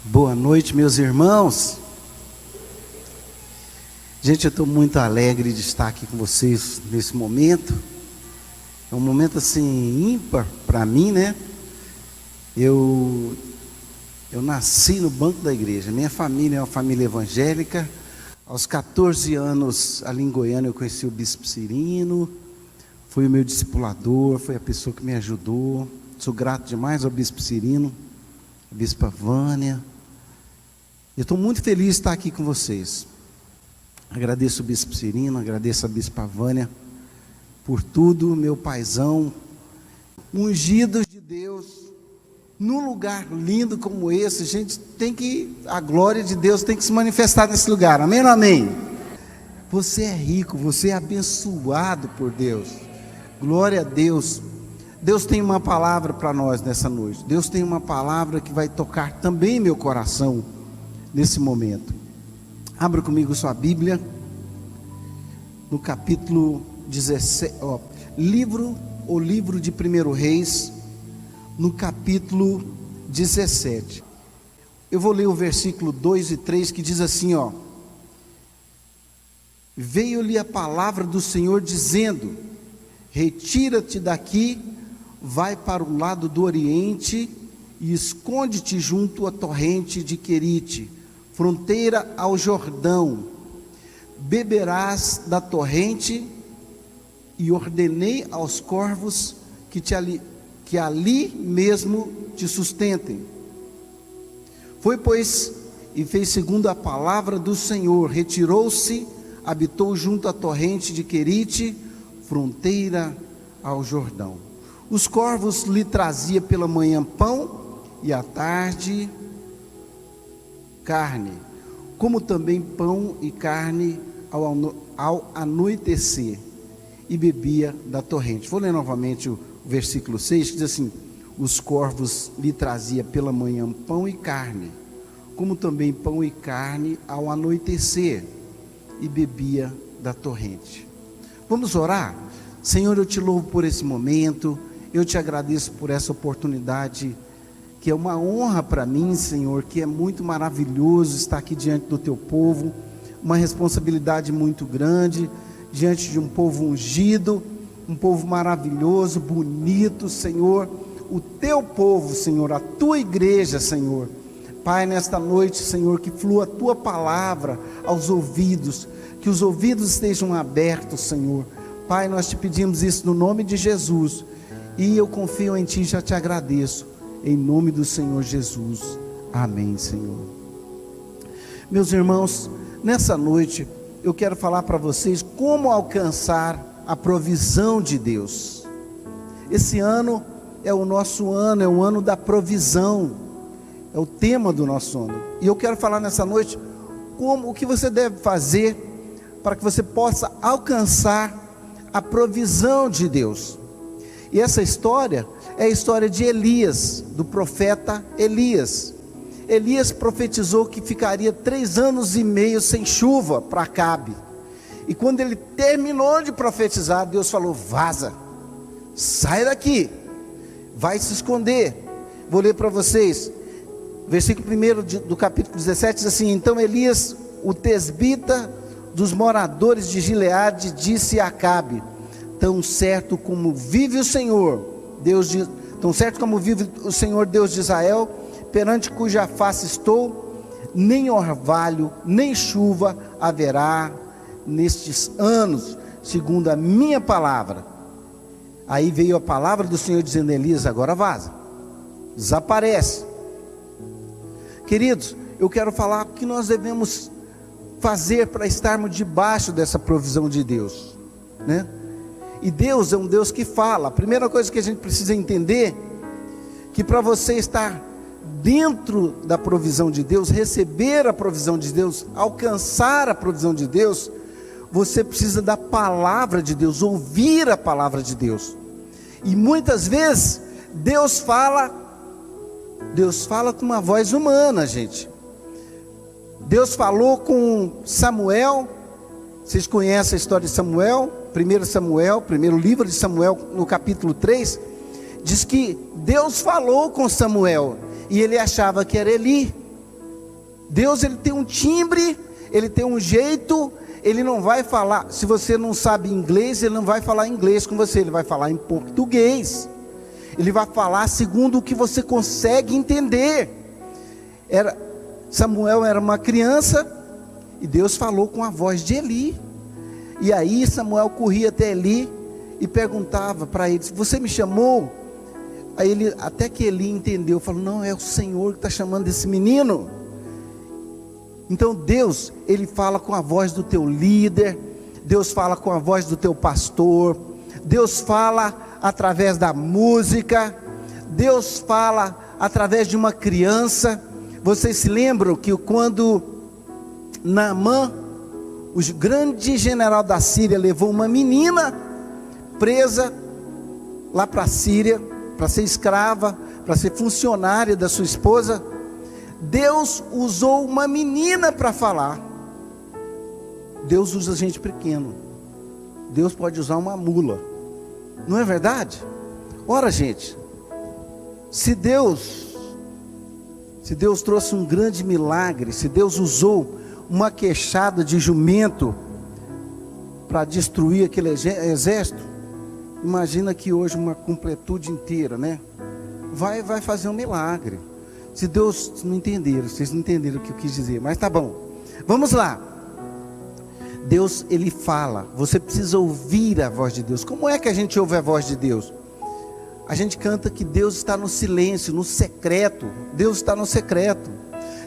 Boa noite, meus irmãos. Gente, eu estou muito alegre de estar aqui com vocês nesse momento. É um momento assim ímpar para mim, né? Eu nasci no banco da igreja. Minha família é uma família evangélica. Aos 14 anos, ali em Goiânia, eu conheci o Bispo Cirino. Foi o meu discipulador, foi a pessoa que me ajudou. Sou grato demais ao Bispo Cirino, a Bispa Vânia. Eu estou muito feliz de estar aqui com vocês. Agradeço o Bispo Cirino, agradeço a Bispa Vânia por tudo, meu paizão, ungidos de Deus, num lugar lindo como esse. Gente, a glória de Deus tem que se manifestar nesse lugar, amém ou não amém? Você é rico, você é abençoado por Deus, glória a Deus. Deus tem uma palavra para nós nessa noite. Deus tem uma palavra que vai tocar também meu coração nesse momento. Abra comigo sua Bíblia no capítulo 17, livro de 1 Reis, no capítulo 17. Eu vou ler o versículo 2 e 3 que diz assim, veio-lhe a palavra do Senhor dizendo: retira-te daqui, vai para o lado do oriente e esconde-te junto à torrente de Querite, fronteira ao Jordão. Beberás da torrente, e ordenei aos corvos que ali mesmo te sustentem. Foi, pois, e fez segundo a palavra do Senhor. Retirou-se, habitou junto à torrente de Querite, fronteira ao Jordão. Os corvos lhe traziam pela manhã pão, e à tarde carne, como também pão e carne ao anoitecer, e bebia da torrente. Vou ler novamente o versículo 6, que diz assim: os corvos lhe traziam pela manhã pão e carne, como também pão e carne ao anoitecer, e bebia da torrente. Vamos orar? Senhor, eu te louvo por esse momento, eu te agradeço por essa oportunidade, que é uma honra para mim, Senhor, que é muito maravilhoso estar aqui diante do teu povo, uma responsabilidade muito grande, diante de um povo ungido, um povo maravilhoso, bonito, Senhor, o teu povo, Senhor, a tua igreja, Senhor. Pai, nesta noite, Senhor, que flua a tua palavra aos ouvidos, que os ouvidos estejam abertos, Senhor. Pai, nós te pedimos isso no nome de Jesus, e eu confio em ti e já te agradeço, em nome do Senhor Jesus, amém, Senhor. Meus irmãos, nessa noite, eu quero falar para vocês como alcançar a provisão de Deus. Esse ano é o nosso ano, é o ano da provisão, é o tema do nosso ano, e eu quero falar nessa noite, o que você deve fazer, para que você possa alcançar a provisão de Deus. E essa história é a história de Elias, do profeta Elias. Elias profetizou que ficaria 3 anos e meio sem chuva para Acabe. E quando ele terminou de profetizar, Deus falou: vaza, sai daqui, vai se esconder. Vou ler para vocês, versículo 1 do capítulo 17, diz assim: então Elias, o tesbita dos moradores de Gileade, disse a Acabe: tão certo como vive o Senhor, tão certo como vive o Senhor Deus de Israel, perante cuja face estou, nem orvalho, nem chuva haverá nestes anos, segundo a minha palavra. Aí veio a palavra do Senhor dizendo: Elias, agora vaza, desaparece. Queridos, eu quero falar o que nós devemos fazer para estarmos debaixo dessa provisão de Deus, né? E Deus é um Deus que fala. A primeira coisa que a gente precisa entender, que para você estar dentro da provisão de Deus, receber a provisão de Deus, alcançar a provisão de Deus, você precisa da palavra de Deus, ouvir a palavra de Deus. E muitas vezes Deus fala com uma voz humana, gente. Deus falou com Samuel. Vocês conhecem a história de Samuel? 1 Samuel, primeiro livro de Samuel, no capítulo 3, diz que Deus falou com Samuel, e ele achava que era Eli, Deus, ele tem um timbre, ele tem um jeito, ele não vai falar, se você não sabe inglês, ele não vai falar inglês com você, ele vai falar em português. Ele vai falar segundo o que você consegue entender. Samuel era uma criança, e Deus falou com a voz de Eli. E aí Samuel corria até Eli e perguntava para ele: você me chamou? Aí ele, até que Eli entendeu, falou: não, é o Senhor que está chamando esse menino. Então Deus, ele fala com a voz do teu líder, Deus fala com a voz do teu pastor, Deus fala através da música, Deus fala através de uma criança. Vocês se lembram que quando Naamã, o grande general da Síria, levou uma menina presa lá para a Síria, para ser escrava, para ser funcionária da sua esposa, Deus usou uma menina para falar. Deus usa gente pequena, Deus pode usar uma mula, não é verdade? Ora, gente, se Deus trouxe um grande milagre, se Deus usou uma queixada de jumento para destruir aquele exército, imagina que hoje uma completude inteira, né? Vai fazer um milagre. Se Deus não entenderam, vocês não entenderam o que eu quis dizer, mas tá bom, vamos lá. Deus, ele fala, você precisa ouvir a voz de Deus. Como é que a gente ouve a voz de Deus? A gente canta que Deus está no silêncio, no secreto. Deus está no secreto.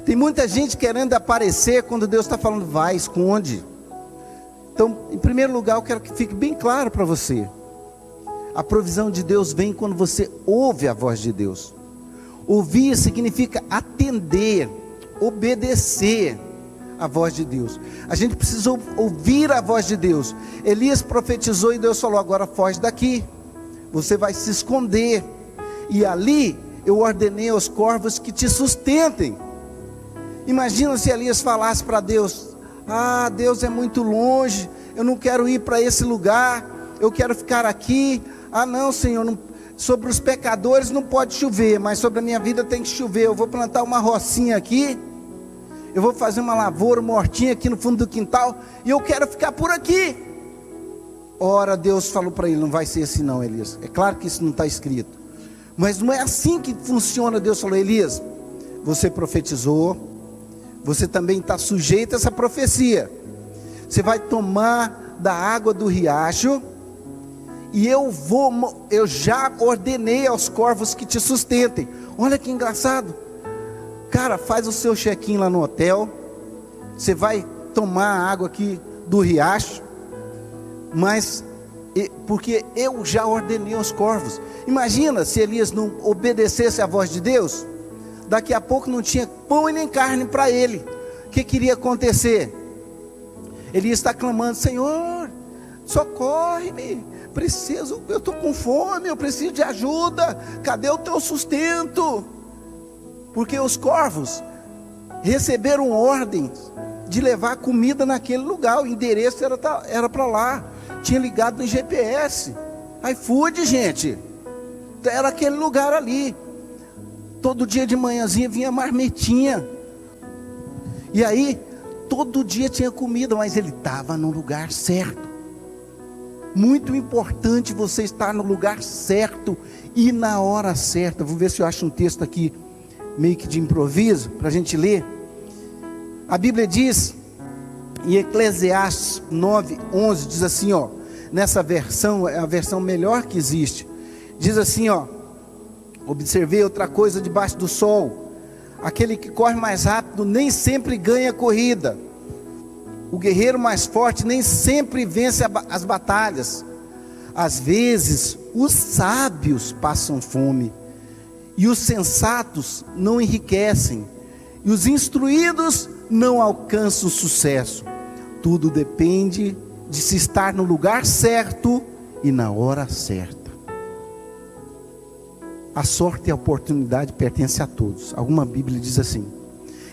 Tem muita gente querendo aparecer quando Deus está falando: vai, esconde. Então, em primeiro lugar, eu quero que fique bem claro para você: a provisão de Deus vem quando você ouve a voz de Deus. Ouvir significa atender, obedecer a voz de Deus. A gente precisa ouvir a voz de Deus. Elias profetizou e Deus falou: agora foge daqui, você vai se esconder, e ali eu ordenei aos corvos que te sustentem. Imagina se Elias falasse para Deus: ah, Deus é muito longe, eu não quero ir para esse lugar, eu quero ficar aqui. Ah não, Senhor, não, sobre os pecadores não pode chover, mas sobre a minha vida tem que chover. Eu vou plantar uma rocinha aqui, eu vou fazer uma lavoura, uma hortinha aqui no fundo do quintal, e eu quero ficar por aqui. Ora, Deus falou para ele: não vai ser assim não, Elias. É claro que isso não está escrito, mas não é assim que funciona. Deus falou: Elias, você profetizou, você também está sujeito a essa profecia. Você vai tomar da água do riacho, e eu já ordenei aos corvos que te sustentem. Olha que engraçado. Cara, faz o seu check-in lá no hotel, você vai tomar a água aqui do riacho, mas porque eu já ordenei aos corvos. Imagina se Elias não obedecesse a voz de Deus, daqui a pouco não tinha pão e nem carne para ele. O que iria acontecer? Elias está clamando: Senhor, socorre-me, eu estou com fome, eu preciso de ajuda, cadê o teu sustento? Porque os corvos receberam ordens de levar comida naquele lugar, o endereço era para lá, tinha ligado no GPS, iFood, gente, era aquele lugar ali. Todo dia de manhãzinha vinha marmitinha, e aí todo dia tinha comida, mas ele estava no lugar certo. Muito importante você estar no lugar certo e na hora certa. Vou ver se eu acho um texto aqui meio que de improviso para a gente ler. A Bíblia diz em Eclesiastes 9:11, diz assim, ó, nessa versão, é a versão melhor que existe, diz assim, ó: observei outra coisa debaixo do sol, aquele que corre mais rápido nem sempre ganha a corrida, o guerreiro mais forte nem sempre vence as batalhas. Às vezes os sábios passam fome, e os sensatos não enriquecem, e os instruídos não alcançam sucesso. Tudo depende de se estar no lugar certo e na hora certa. A sorte e a oportunidade pertencem a todos. Alguma Bíblia diz assim.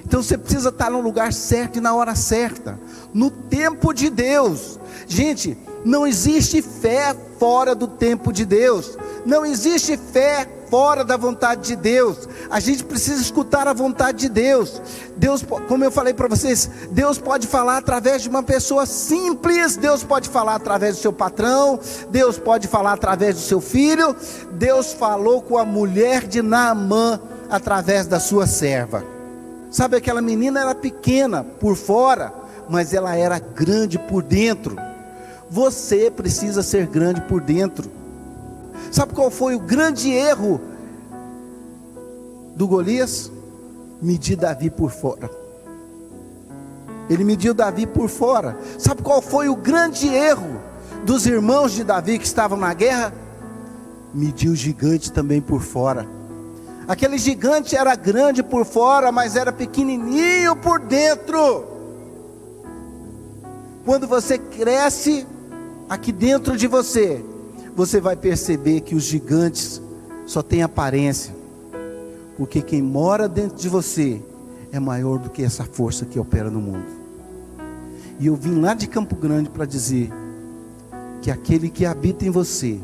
Então você precisa estar no lugar certo e na hora certa, no tempo de Deus. Gente, não existe fé fora do tempo de Deus. Não existe fé fora da vontade de Deus. A gente precisa escutar a vontade de Deus. Deus, como eu falei para vocês, Deus pode falar através de uma pessoa simples, Deus pode falar através do seu patrão, Deus pode falar através do seu filho. Deus falou com a mulher de Naamã através da sua serva. Sabe, aquela menina era pequena por fora, mas ela era grande por dentro. Você precisa ser grande por dentro. Sabe qual foi o grande erro do Golias? Medir Davi por fora. Ele mediu Davi por fora. Sabe qual foi o grande erro dos irmãos de Davi que estavam na guerra? Mediu o gigante também por fora. Aquele gigante era grande por fora, mas era pequenininho por dentro. Quando você cresce aqui dentro de você, você vai perceber que os gigantes só têm aparência, porque quem mora dentro de você é maior do que essa força que opera no mundo. E eu vim lá de Campo Grande para dizer que aquele que habita em você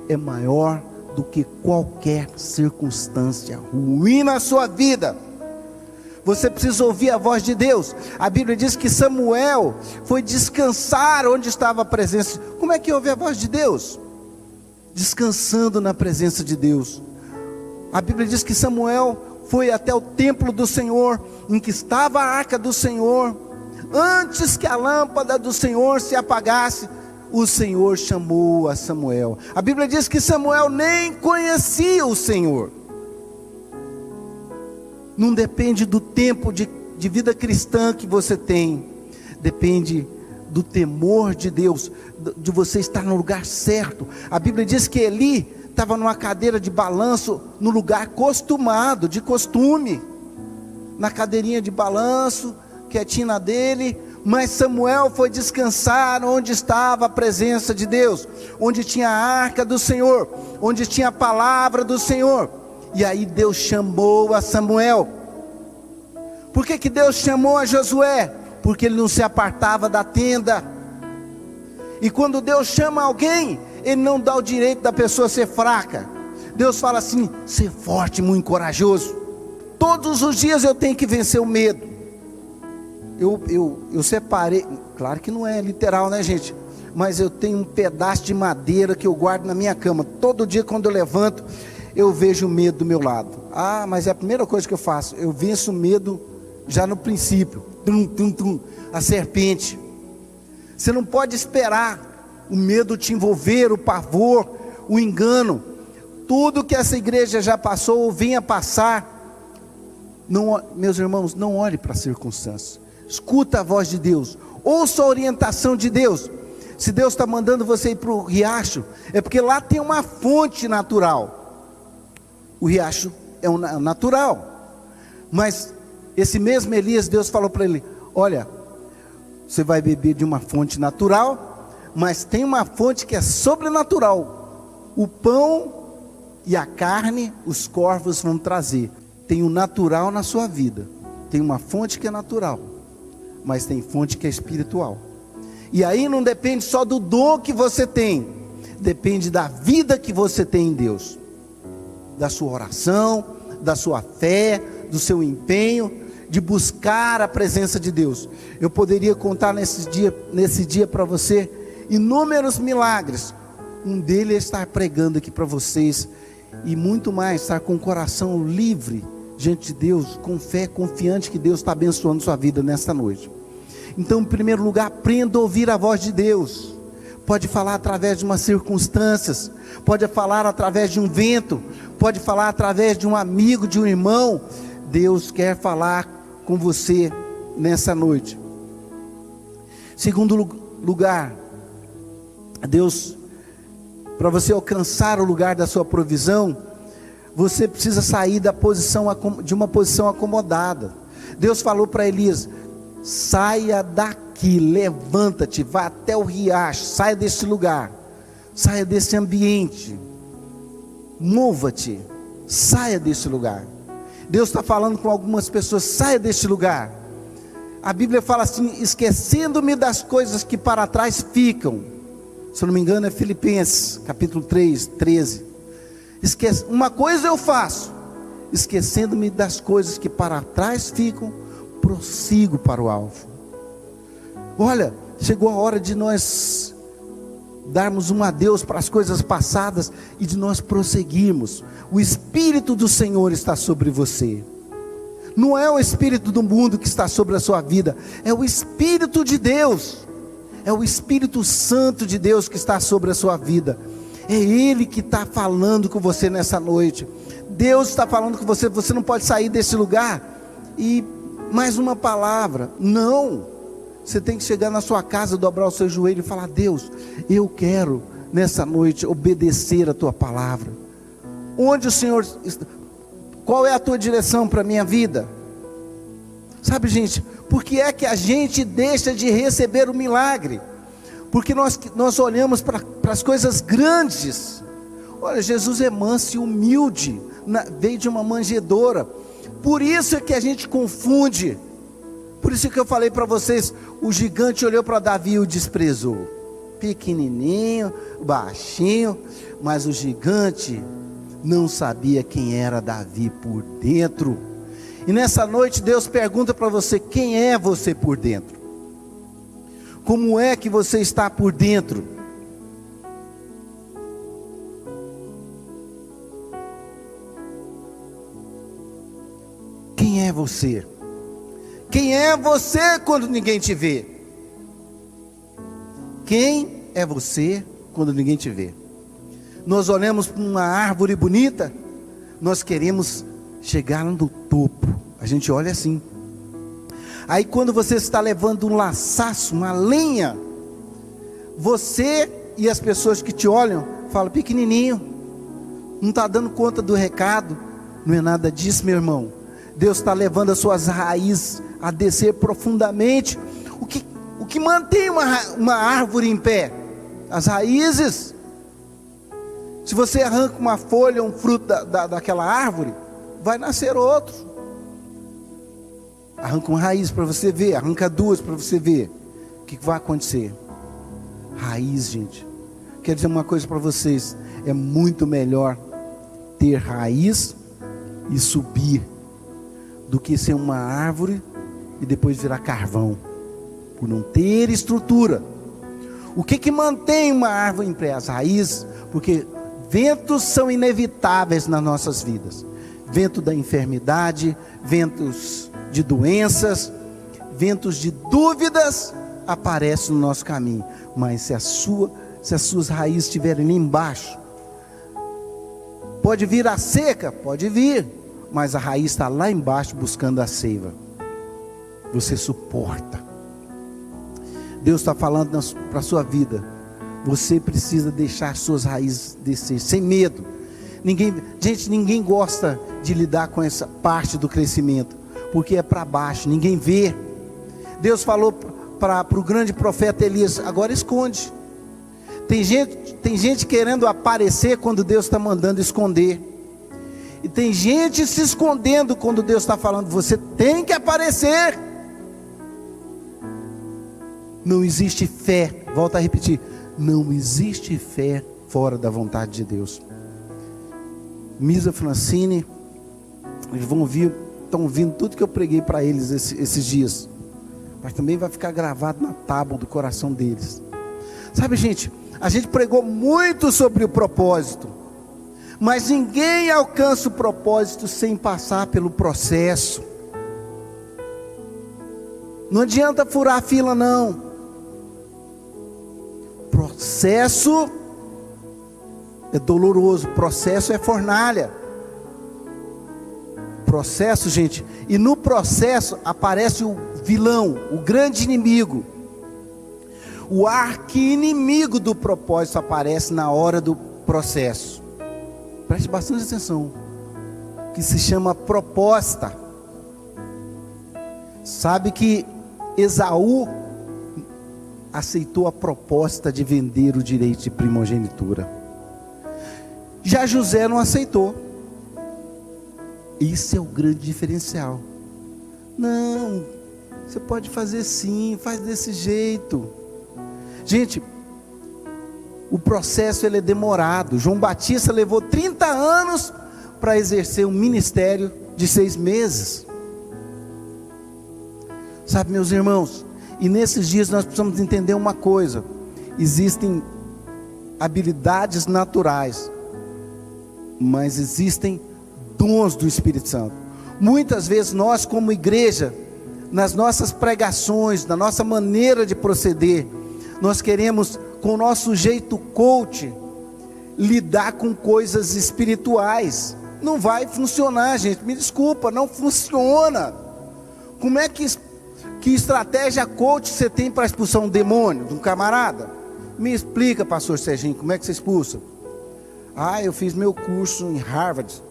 é maior do que qualquer circunstância ruim na sua vida. Você precisa ouvir a voz de Deus. A Bíblia diz que Samuel foi descansar onde estava a presença. Como é que ouve a voz de Deus? Descansando na presença de Deus. A Bíblia diz que Samuel foi até o templo do Senhor, em que estava a arca do Senhor. Antes que a lâmpada do Senhor se apagasse, o Senhor chamou a Samuel. A Bíblia diz que Samuel nem conhecia o Senhor. Não depende do tempo de vida cristã que você tem, depende do temor de Deus, de você estar no lugar certo. A Bíblia diz que Eli estava numa cadeira de balanço, no lugar costumado, de costume, na cadeirinha de balanço, quietinho na dele. Mas Samuel foi descansar onde estava a presença de Deus, onde tinha a arca do Senhor, onde tinha a palavra do Senhor. E aí Deus chamou a Samuel. Por que Deus chamou a Josué? Porque ele não se apartava da tenda. E quando Deus chama alguém, Ele não dá o direito da pessoa ser fraca. Deus fala assim: ser forte, muito corajoso. Todos os dias eu tenho que vencer o medo. Eu separei, claro que não é literal, né, gente? Mas eu tenho um pedaço de madeira que eu guardo na minha cama. Todo dia quando eu levanto, eu vejo o medo do meu lado. Ah, mas é a primeira coisa que eu faço. Eu venço o medo já no princípio. A serpente. Você não pode esperar o medo te envolver, o pavor, o engano. Tudo que essa igreja já passou ou vinha passar. Não, meus irmãos, não olhe para as circunstâncias. Escuta a voz de Deus. Ouça a orientação de Deus. Se Deus está mandando você ir para o riacho, é porque lá tem uma fonte natural. O riacho é natural. Mas esse mesmo Elias, Deus falou para ele: olha, você vai beber de uma fonte natural, mas tem uma fonte que é sobrenatural. O pão e a carne, os corvos vão trazer. Tem o natural na sua vida. Tem uma fonte que é natural, mas tem fonte que é espiritual. E aí não depende só do dom que você tem, depende da vida que você tem em Deus, da sua oração, da sua fé, do seu empenho de buscar a presença de Deus. Eu poderia contar nesse dia para você inúmeros milagres. Um deles é estar pregando aqui para vocês, e muito mais, estar com o coração livre diante de Deus, com fé, confiante que Deus está abençoando sua vida nesta noite. Então, em primeiro lugar, aprenda a ouvir a voz de Deus. Pode falar através de umas circunstâncias, pode falar através de um vento, pode falar através de um amigo, de um irmão. Deus quer falar com você nessa noite. Segundo lugar, Deus, para você alcançar o lugar da sua provisão, você precisa sair de uma posição acomodada. Deus falou para Elias: saia daqui, levanta-te, vá até o riacho, saia desse lugar, saia desse ambiente, mova-te, saia desse lugar. Deus está falando com algumas pessoas: saia desse lugar. A Bíblia fala assim: esquecendo-me das coisas que para trás ficam. Se eu não me engano é Filipenses, capítulo 3, 13. Uma coisa eu faço, esquecendo-me das coisas que para trás ficam, prossigo para o alvo. Olha, chegou a hora de nós darmos um adeus para as coisas passadas e de nós prosseguirmos. O Espírito do Senhor está sobre você. Não é o Espírito do mundo que está sobre a sua vida, é o Espírito de Deus. É o Espírito Santo de Deus que está sobre a sua vida. É Ele que está falando com você nessa noite. Deus está falando com você. Você não pode sair desse lugar e mais uma palavra. Não. Você tem que chegar na sua casa, dobrar o seu joelho e falar: Deus, eu quero nessa noite obedecer a tua palavra. Onde o Senhor está? Qual é a tua direção para a minha vida? Sabe, gente, por que é que a gente deixa de receber o milagre? Porque nós olhamos para as coisas grandes. Olha, Jesus é manso e humilde, veio de uma manjedoura. Por isso é que a gente confunde. Por isso que eu falei para vocês, o gigante olhou para Davi e o desprezou. Pequenininho, baixinho, mas o gigante não sabia quem era Davi por dentro. E nessa noite Deus pergunta para você: quem é você por dentro? Como é que você está por dentro? Quem é você? Quem é você quando ninguém te vê? Quem é você quando ninguém te vê? Nós olhamos para uma árvore bonita, nós queremos chegar no topo, a gente olha assim. Aí quando você está levando um laçaço, uma lenha, você e as pessoas que te olham, falam: pequenininho, não está dando conta do recado. Não é nada disso, meu irmão. Deus está levando as suas raízes a descer profundamente. O que mantém uma árvore em pé? As raízes. Se você arranca uma folha, um fruto daquela árvore, vai nascer outro. Arranca uma raiz para você ver, arranca duas para você ver. O que vai acontecer? Raiz, gente. Quero dizer uma coisa para vocês: é muito melhor ter raiz e subir do que ser uma árvore e depois virar carvão, por não ter estrutura. O que mantém uma árvore em pé? As raízes. Porque ventos são inevitáveis nas nossas vidas. Vento da enfermidade, ventos de doenças, ventos de dúvidas aparecem no nosso caminho. Mas se as suas raízes estiverem lá embaixo, pode vir a seca? Pode vir, mas a raiz está lá embaixo buscando a seiva. Você suporta. Deus está falando para a sua vida: você precisa deixar suas raízes descer, sem medo. Ninguém gosta de lidar com essa parte do crescimento, porque é para baixo, ninguém vê. Deus falou para o grande profeta Elias: agora esconde. Tem gente querendo aparecer quando Deus está mandando esconder. E tem gente se escondendo quando Deus está falando: você tem que aparecer. Não existe fé, volta a repetir, não existe fé fora da vontade de Deus. Misa Francine, eles estão ouvindo tudo que eu preguei para eles esses dias, mas também vai ficar gravado na tábua do coração deles. Sabe, gente, a gente pregou muito sobre o propósito, mas ninguém alcança o propósito sem passar pelo processo. Não adianta furar a fila, não. Processo é doloroso, processo é fornalha. Processo, gente, e no processo aparece o vilão, o grande inimigo. O arqui-inimigo do propósito aparece na hora do processo. Preste bastante atenção. Que se chama proposta. Sabe que Esaú aceitou a proposta de vender o direito de primogenitura. Já José não aceitou. Isso é o grande diferencial. Não, você pode fazer sim, faz desse jeito. Gente, o processo ele é demorado. João Batista levou 30 anos para exercer um ministério de 6 meses. Sabe, meus irmãos, e nesses dias nós precisamos entender uma coisa: existem habilidades naturais, mas existem dons do Espírito Santo. Muitas vezes nós, como igreja, nas nossas pregações, na nossa maneira de proceder, nós queremos, com o nosso jeito coach, lidar com coisas espirituais. Não vai funcionar, gente, me desculpa, não funciona. Como é que estratégia coach você tem para expulsar um demônio de um camarada? Me explica, pastor Serginho, como é que você expulsa? Eu fiz meu curso em Harvard.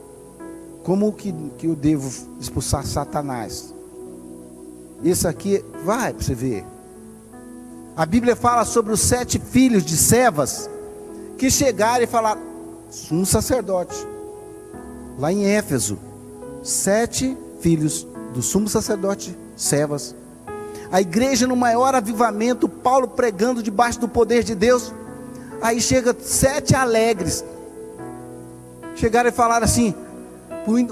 Como que eu devo expulsar Satanás? Isso aqui, vai para você ver. A Bíblia fala sobre os 7 filhos de Cefas, que chegaram e falaram, sumo sacerdote, lá em Éfeso, 7 filhos do sumo sacerdote Cefas. A igreja no maior avivamento, Paulo pregando debaixo do poder de Deus. Aí chega 7 alegres, chegaram e falaram assim,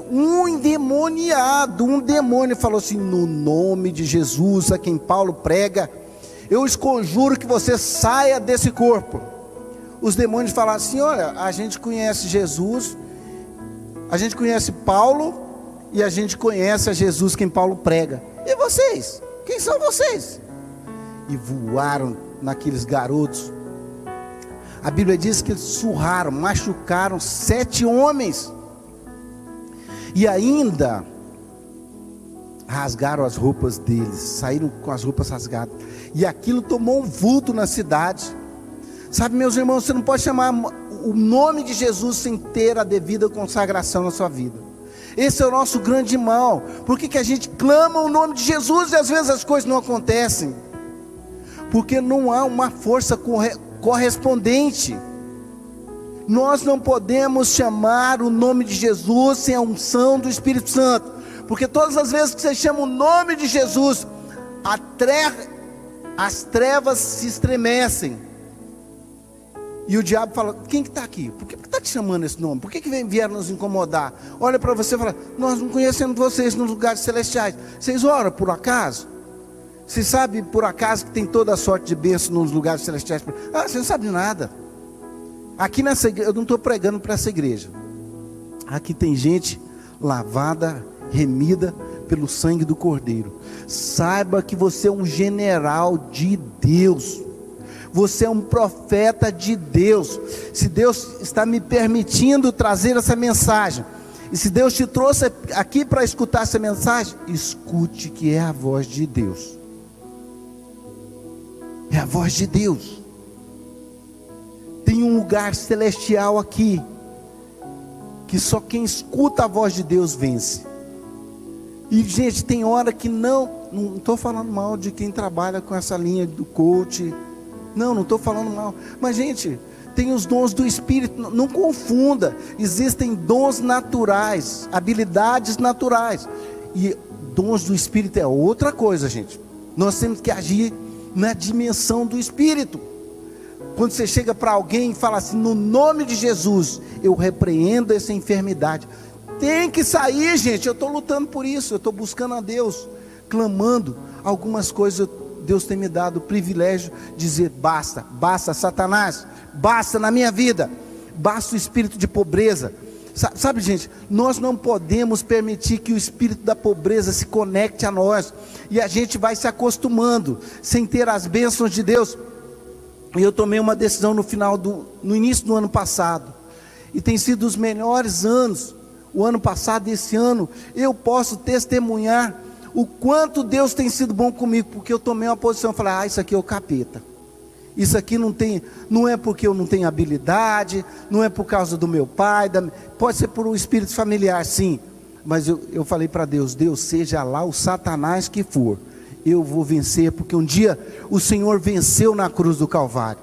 um endemoniado, um demônio falou assim, no nome de Jesus, a quem Paulo prega, eu os conjuro que você saia desse corpo. Os demônios falaram assim, olha, a gente conhece Jesus, a gente conhece Paulo, e a gente conhece a Jesus quem Paulo prega. E vocês? Quem são vocês? E voaram naqueles garotos. A Bíblia diz que eles surraram, machucaram 7 homens. E ainda rasgaram as roupas deles, saíram com as roupas rasgadas. E aquilo tomou um vulto na cidade. Sabe, meus irmãos, você não pode chamar o nome de Jesus sem ter a devida consagração na sua vida. Esse é o nosso grande mal. Por que a gente clama o nome de Jesus e às vezes as coisas não acontecem? Porque não há uma força correspondente. Nós não podemos chamar o nome de Jesus sem a unção do Espírito Santo. Porque todas as vezes que você chama o nome de Jesus, as trevas se estremecem. E o diabo fala, quem que está aqui? Por que está te chamando esse nome? Por que vieram nos incomodar? Olha para você e fala, nós não conhecemos vocês nos lugares celestiais. Vocês oram por acaso? Você sabe por acaso que tem toda a sorte de bênção nos lugares celestiais? Você não sabe nada. Aqui nessa igreja, eu não estou pregando para essa igreja. Aqui tem gente lavada, remida pelo sangue do Cordeiro. Saiba que você é um general de Deus. Você é um profeta de Deus. Se Deus está me permitindo trazer essa mensagem, e se Deus te trouxe aqui para escutar essa mensagem, escute que é a voz de Deus. É a voz de Deus. Tem um lugar celestial aqui, que só quem escuta a voz de Deus vence. E gente, tem hora que não estou falando mal de quem trabalha com essa linha do coach. Não estou falando mal. Mas gente, tem os dons do Espírito. Não confunda. Existem dons naturais, habilidades naturais. E dons do Espírito é outra coisa, gente. Nós temos que agir na dimensão do Espírito. Quando você chega para alguém e fala assim, no nome de Jesus, eu repreendo essa enfermidade. Tem que sair, gente. Eu estou lutando por isso. Eu estou buscando a Deus, clamando. Algumas coisas Deus tem me dado o privilégio de dizer, basta Satanás, basta na minha vida, basta o espírito de pobreza. Sabe, gente, nós não podemos permitir que o espírito da pobreza se conecte a nós, e a gente vai se acostumando, sem ter as bênçãos de Deus. E eu tomei uma decisão no início do ano passado, e tem sido os melhores anos, o ano passado e esse ano. Eu posso testemunhar o quanto Deus tem sido bom comigo, porque eu tomei uma posição, falei, isso aqui é o capeta, isso aqui não é porque eu não tenho habilidade, não é por causa do meu pai, pode ser por um espírito familiar, sim, mas eu falei para Deus, seja lá o Satanás que for, eu vou vencer, porque um dia o Senhor venceu na cruz do Calvário.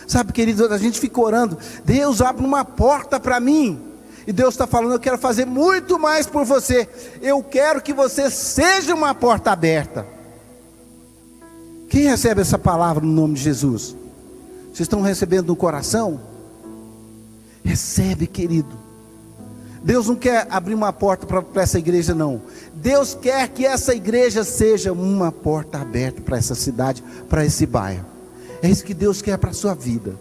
Sabe, querido, a gente fica orando, Deus abre uma porta para mim, e Deus está falando, eu quero fazer muito mais por você. Eu quero que você seja uma porta aberta. Quem recebe essa palavra no nome de Jesus? Vocês estão recebendo no coração? Recebe, querido. Deus não quer abrir uma porta para essa igreja, não. Deus quer que essa igreja seja uma porta aberta para essa cidade, para esse bairro. É isso que Deus quer para a sua vida.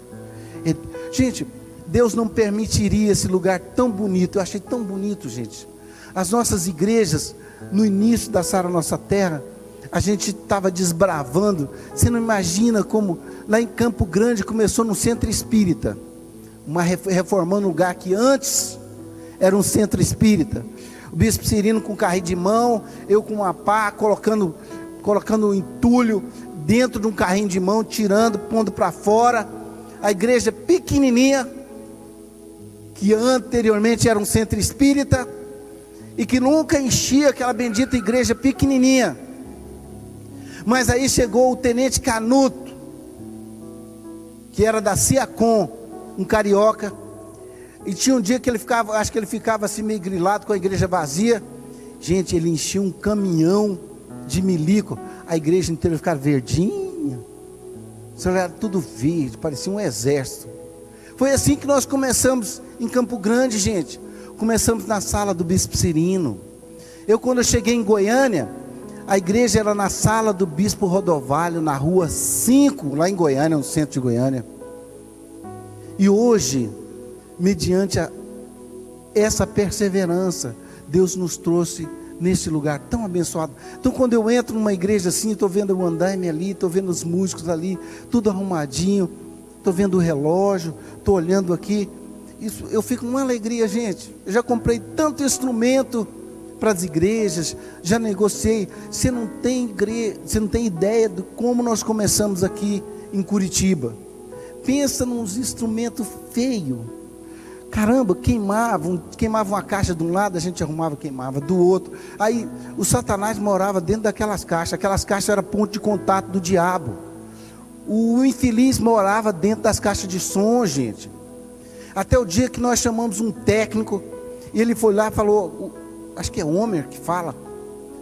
Gente, Deus não permitiria esse lugar tão bonito. Eu achei tão bonito, gente. As nossas igrejas, no início da Sara Nossa Terra, a gente estava desbravando. Você não imagina como lá em Campo Grande começou no centro espírita, reformando um lugar que antes era um centro espírita. O bispo Cirino com carrinho de mão, eu com uma pá, colocando um entulho dentro de um carrinho de mão, tirando, pondo para fora. A igreja pequenininha, que anteriormente era um centro espírita, e que nunca enchia aquela bendita igreja pequenininha. Mas aí chegou o tenente Canuto, que era da Ciacom, um carioca, e tinha um dia que ele ficava, acho que ele ficava assim meio grilado com a igreja vazia. Gente, ele enchia um caminhão de milico, a igreja inteira ficava verdinha, você olhava tudo verde, parecia um exército. Foi assim que nós começamos em Campo Grande, gente. Começamos na sala do bispo Cirino. Quando eu cheguei em Goiânia, a igreja era na sala do bispo Rodovalho, na rua 5, lá em Goiânia, no centro de Goiânia. E hoje, mediante essa perseverança, Deus nos trouxe nesse lugar tão abençoado. Então, quando eu entro numa igreja assim, estou vendo o andaime ali, estou vendo os músicos ali, tudo arrumadinho, estou vendo o relógio, estou olhando aqui, isso, eu fico com uma alegria, gente. Eu já comprei tanto instrumento para as igrejas, já negociei. Você não tem ideia de como nós começamos aqui em Curitiba. Pensa nos instrumentos feios. Caramba, queimavam uma caixa de um lado, a gente arrumava, queimava do outro. Aí o Satanás morava dentro daquelas caixas. Aquelas caixas eram ponto de contato do diabo. O infeliz morava dentro das caixas de som, gente. Até o dia que nós chamamos um técnico, e ele foi lá e falou, acho que é Homer que fala,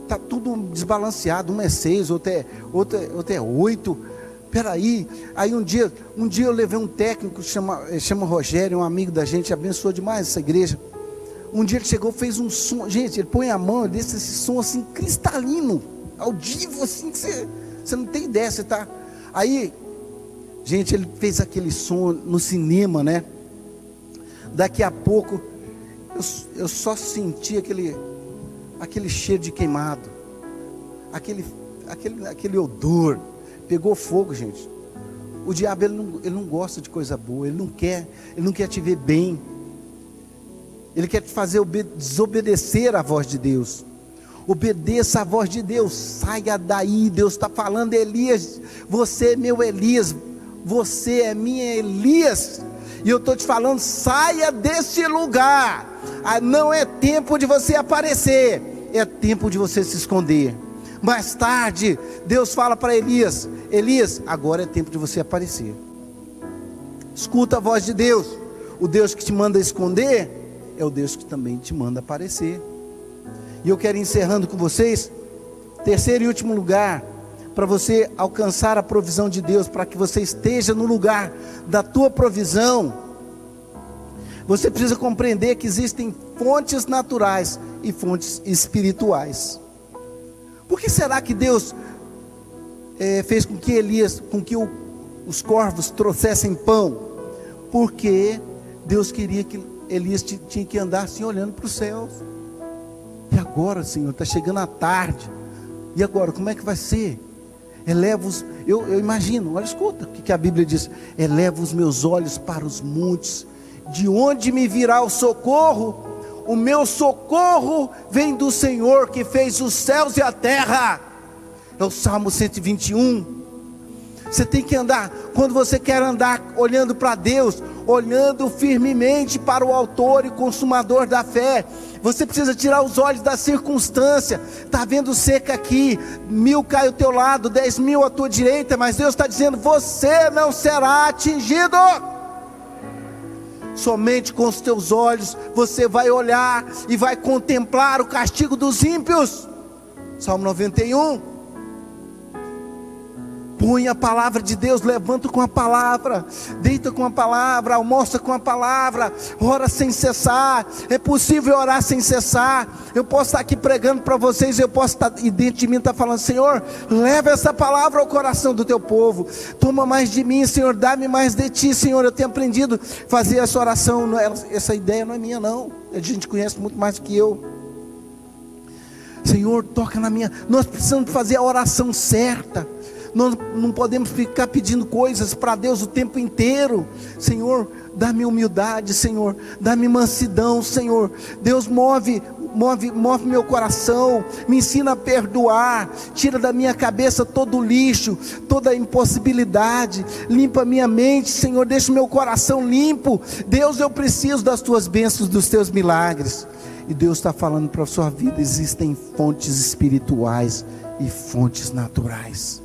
está tudo desbalanceado, um é 6, outro é 8, peraí. Aí um dia eu levei um técnico, chama Rogério, um amigo da gente, abençoou demais essa igreja. Um dia ele chegou, fez um som, gente, ele põe a mão, ele deixa esse som assim, cristalino, audível assim, que você não tem ideia, você tá... Aí, gente, ele fez aquele som no cinema, né? Daqui a pouco, eu só senti aquele cheiro de queimado, aquele odor, pegou fogo, gente. O diabo, ele não gosta de coisa boa, ele não quer te ver bem, ele quer te fazer desobedecer à voz de Deus. Obedeça a voz de Deus, saia daí. Deus está falando, Elias, você é meu Elias, você é minha Elias, e eu estou te falando, saia desse lugar. Não é tempo de você aparecer, é tempo de você se esconder. Mais tarde, Deus fala para Elias, Elias, agora é tempo de você aparecer. Escuta a voz de Deus. O Deus que te manda esconder, é o Deus que também te manda aparecer. E eu quero ir encerrando com vocês, terceiro e último lugar, para você alcançar a provisão de Deus, para que você esteja no lugar da tua provisão, você precisa compreender que existem fontes naturais e fontes espirituais. Por que será que Deus fez com que os corvos trouxessem pão? Porque Deus queria que Elias tinha que andar assim, olhando para os céus. E agora, Senhor, está chegando a tarde, e agora, como é que vai ser? Eu imagino, olha, escuta o que a Bíblia diz: eleva os meus olhos para os montes, de onde me virá o socorro? O meu socorro vem do Senhor, que fez os céus e a terra. É o Salmo 121. Você tem que andar, quando você quer andar olhando para Deus, olhando firmemente para o autor e consumador da fé, você precisa tirar os olhos da circunstância. Está vendo seca aqui, 1000 cai ao teu lado, 10.000 à tua direita, mas Deus está dizendo, você não será atingido. Somente com os teus olhos você vai olhar e vai contemplar o castigo dos ímpios. Salmo 91. põe a palavra de Deus, levanta com a palavra, deita com a palavra, almoça com a palavra, ora sem cessar. É possível orar sem cessar. Eu posso estar aqui pregando para vocês, eu posso estar, e dentro de mim estar falando: Senhor, leva essa palavra ao coração do teu povo, toma mais de mim, Senhor, dá-me mais de ti, Senhor. Eu tenho aprendido a fazer essa oração, essa ideia não é minha não, a gente conhece muito mais do que eu. Senhor, toca na minha, nós precisamos fazer a oração certa. Nós não podemos ficar pedindo coisas para Deus o tempo inteiro. Senhor, dá-me humildade, Senhor, dá-me mansidão, Senhor. Deus, move meu coração, me ensina a perdoar, tira da minha cabeça todo o lixo, toda a impossibilidade, limpa minha mente, Senhor, deixa o meu coração limpo. Deus, eu preciso das tuas bênçãos, dos teus milagres. E Deus está falando para a sua vida: existem fontes espirituais e fontes naturais.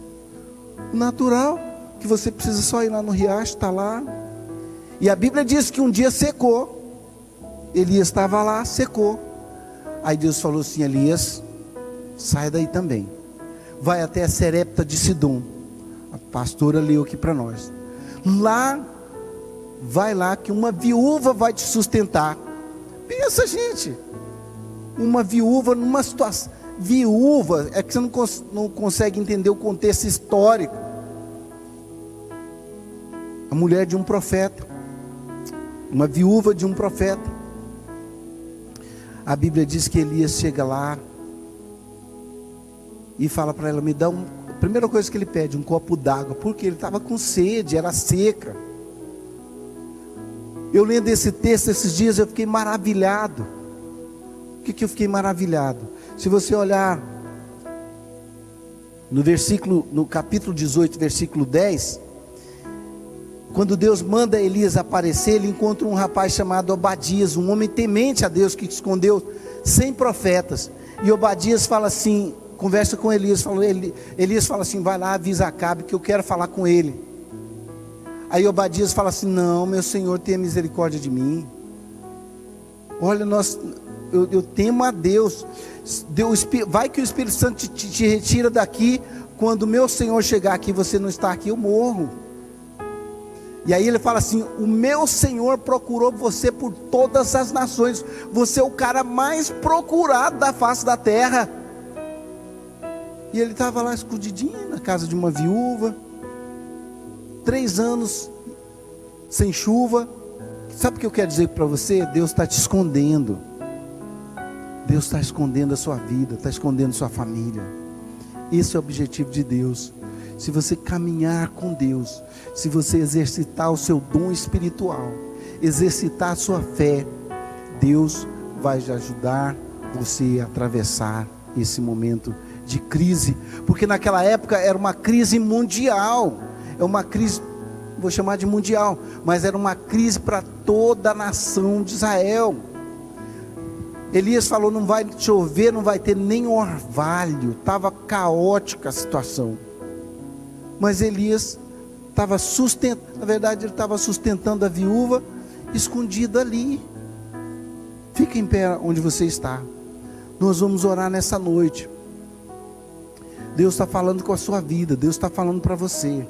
O natural, que você precisa só ir lá no riacho, está lá. E a Bíblia diz que um dia secou. Elias estava lá, secou. Aí Deus falou assim: Elias, sai daí também, vai até a Serepta de Sidom. A pastora leu aqui para nós. Lá, vai lá que uma viúva vai te sustentar. Pensa, gente, uma viúva numa situação, viúva, é que você não consegue entender o contexto histórico. A mulher de um profeta, uma viúva de um profeta. A Bíblia diz que Elias chega lá e fala para ela: me dá a primeira coisa que ele pede, um copo d'água, porque ele estava com sede, era seca. Eu lendo esse texto esses dias, eu fiquei maravilhado. O que eu fiquei maravilhado? Se você olhar no capítulo 18, versículo 10, quando Deus manda Elias aparecer, ele encontra um rapaz chamado Obadias, um homem temente a Deus, que escondeu 100 profetas. E Obadias fala assim, conversa com Elias, Elias fala assim: vai lá, avisa Acabe que eu quero falar com ele. Aí Obadias fala assim: não, meu Senhor, tenha misericórdia de mim. Olha, eu temo a Deus. Vai que o Espírito Santo te retira daqui. Quando meu Senhor chegar aqui, você não está aqui, eu morro. E aí ele fala assim: o meu Senhor procurou você por todas as nações. Você é o cara mais procurado da face da terra. E ele estava lá escondidinho na casa de uma viúva, 3 anos sem chuva. Sabe o que eu quero dizer para você? Deus está te escondendo. Deus está escondendo a sua vida, está escondendo a sua família. Esse é o objetivo de Deus. Se você caminhar com Deus, se você exercitar o seu dom espiritual, exercitar a sua fé, Deus vai te ajudar você a atravessar esse momento de crise. Porque naquela época era uma crise mundial. É uma crise, vou chamar de mundial, mas era uma crise para toda a nação de Israel. Elias falou: não vai chover, não vai ter nem orvalho. Estava caótica a situação. Mas Elias estava na verdade ele estava sustentando a viúva, escondida ali. Fica em pé onde você está. Nós vamos orar nessa noite. Deus está falando com a sua vida, Deus está falando para você.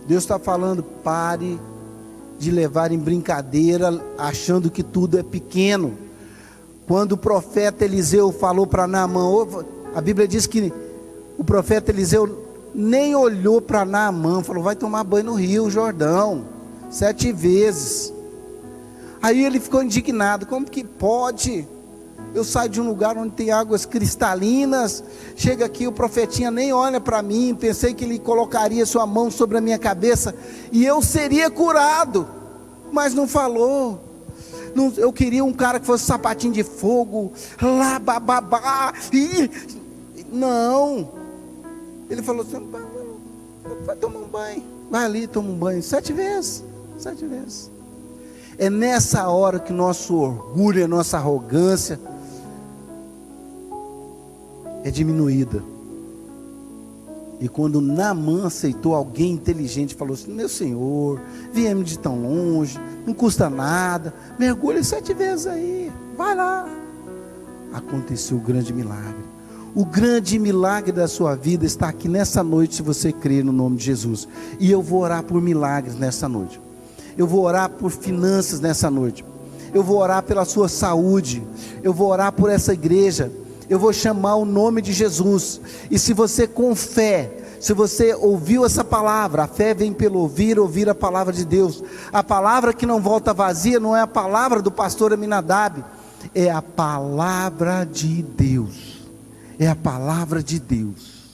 Deus está falando: pare de levar em brincadeira, achando que tudo é pequeno. Quando o profeta Eliseu falou para Naamã, a Bíblia diz que o profeta Eliseu nem olhou para Naamã, falou: vai tomar banho no rio Jordão 7 vezes. Aí ele ficou indignado: como que pode? Eu saio de um lugar onde tem águas cristalinas, chega aqui, o profetinha nem olha para mim. Pensei que ele colocaria sua mão sobre a minha cabeça e eu seria curado, mas não falou. Eu queria um cara que fosse sapatinho de fogo, lá bababá, não. Ele falou assim: vai tomar um banho, vai ali, toma um banho 7 vezes. É nessa hora que nosso orgulho, a nossa arrogância é diminuída. E quando Naamã aceitou, alguém inteligente falou assim: meu Senhor, viemos de tão longe, não custa nada, mergulha 7 vezes aí, vai lá. Aconteceu o grande milagre. O grande milagre da sua vida está aqui nessa noite, se você crer no nome de Jesus. E eu vou orar por milagres nessa noite. Eu vou orar por finanças nessa noite. Eu vou orar pela sua saúde. Eu vou orar por essa igreja. Eu vou chamar o nome de Jesus. E se você com fé, se você ouviu essa palavra, a fé vem pelo ouvir a palavra de Deus. A palavra que não volta vazia não é a palavra do pastor Aminadab, é a palavra de Deus. É a palavra de Deus.